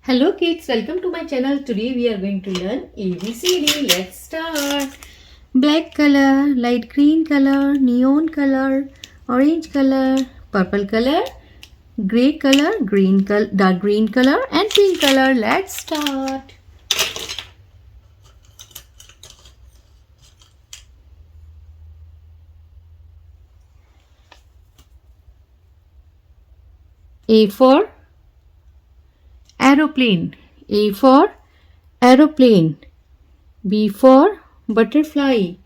Hello kids, welcome to my channel. Today we are going to learn ABCD. Let's start. Black color, light green color, neon color, orange color, purple color, grey color, green color, dark green color and pink color. Let's start. A for aeroplane. A for aeroplane. B for butterfly.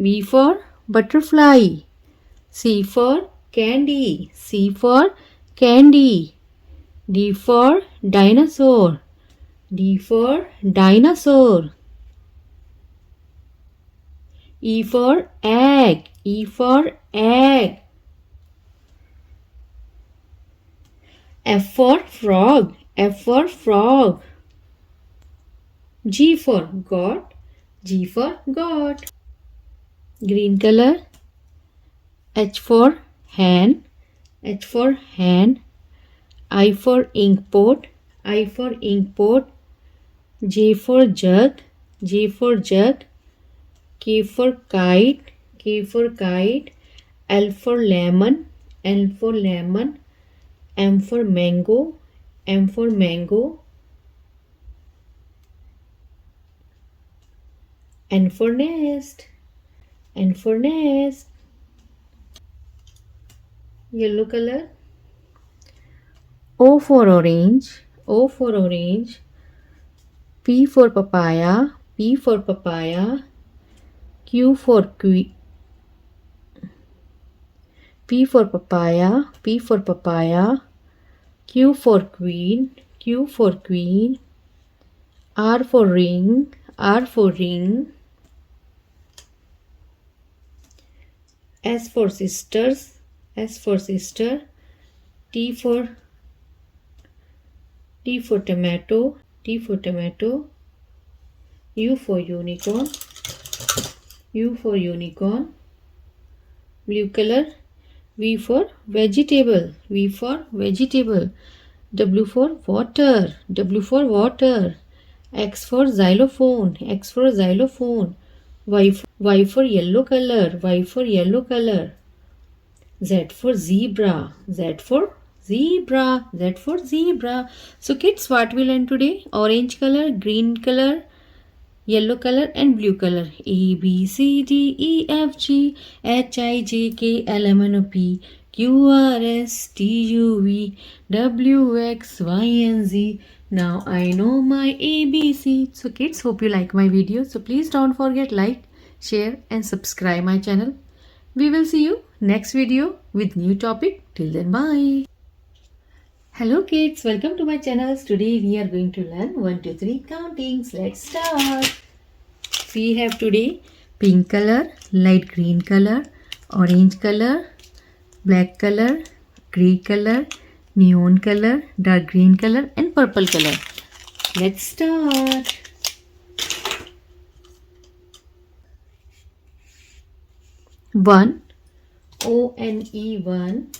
B for butterfly. C for candy. C for candy. D for dinosaur. D for dinosaur. E for egg. E for egg. F for frog. F for frog. G for God. G for God. Green color. H for hen. H for hen. I for inkpot. I for inkpot. J for jug. J for jug. K for kite. K for kite. L for lemon. L for lemon. M for mango. M for mango. N for nest. N for nest. Yellow color. O for orange. O for orange. P for papaya. P for papaya. Q for P for papaya. P for papaya. Q for queen. Q for queen. R for ring. R for ring. S for sisters. S for sister. T for tomato. T for tomato. U for unicorn. U for unicorn. Blue color. V for vegetable. V for vegetable. W for water. W for water. X for xylophone. X for xylophone. Y for yellow color. Y for yellow color. Z for zebra. Z for zebra. Z for zebra. So kids, what we learned today? Orange color, green color, yellow color and blue color. A, B, C, D, E, F, G, H, I, J, K, L, M, N, O, P, Q, R, S, T, U, V, W, X, Y, and Z. Now I know my ABC. So kids, hope you like my video. So please don't forget like, share and subscribe my channel. We will see you next video with new topic. Till then, bye. Hello kids, welcome to my channel. Today we are going to learn 1, 2, 3 countings. Let's start. We have today pink color, light green color, orange color, black color, grey color, neon color, dark green color and purple color. Let's start. One, one,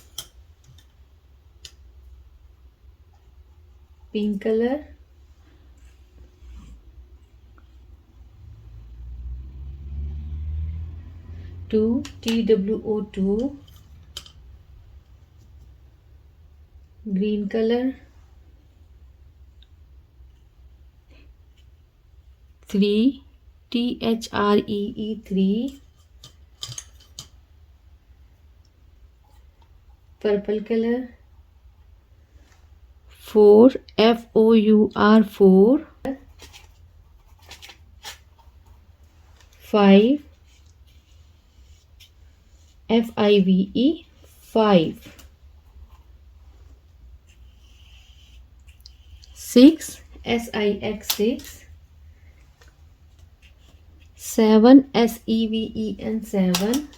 pink color. Two, two, green color. Three, three, purple color. Four, four. Five, five. Six, six. Seven, seven.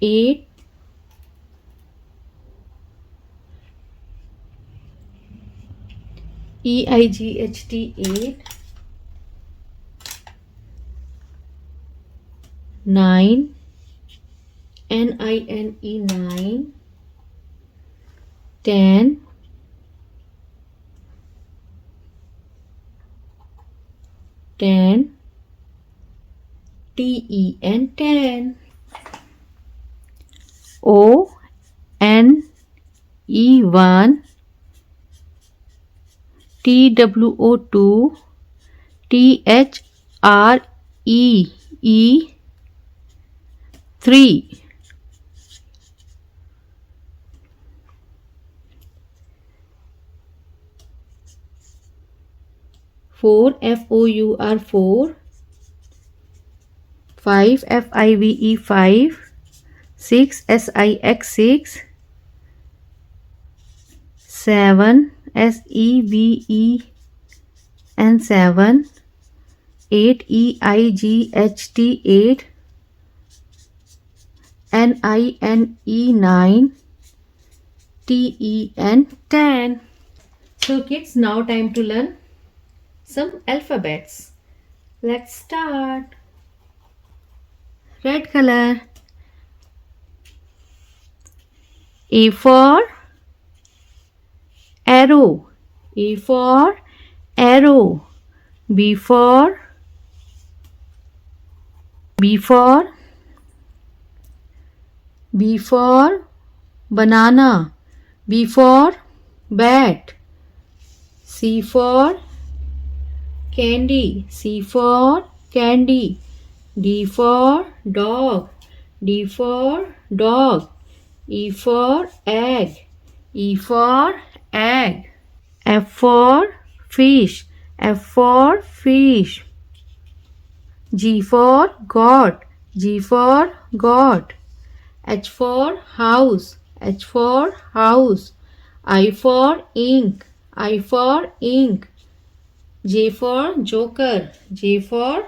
Eight, eight. Nine, nine. 10, 10, ten, ten. O N E 1, TWO 2, THREE 3. 4 FOUR 4, 5 FIVE 5, 6 SIX 6, 7 SEVE and 7, 8 EIGHT 8, NINE 9, TEN 10. So kids, now time to learn some alphabets. Let's start. Red color. A for arrow. A for arrow. B for banana. B for bat. C for candy. C for candy. D for dog. D for dog. E for egg. E for egg. F for fish. F for fish. G for goat. G for goat. H for house. H for house. I for ink. I for ink. J for joker. J for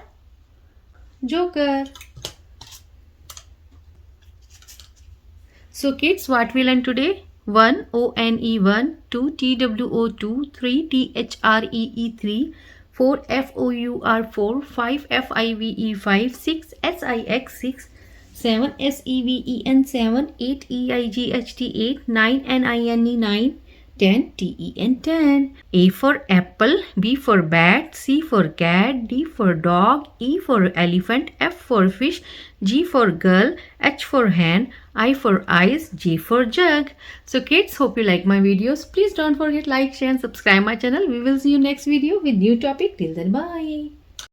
joker. So kids, what we learned today? 1 ONE 1, 2 TWO 2, 3 THREE 3, 4 FOUR 4, 5 FIVE 5, 6 SIX 6, 7 SEVEN 7, 8 EIGHT 8, 9 NINE 9, 10 TEN 10. A for apple, B for bat, C for cat, D for dog, E for elephant, F for fish, G for girl, H for hen, I for eyes, J for jug. So kids, hope you like my videos. Please don't forget like, share and subscribe my channel. We will see you next video with new topic. Till then, bye.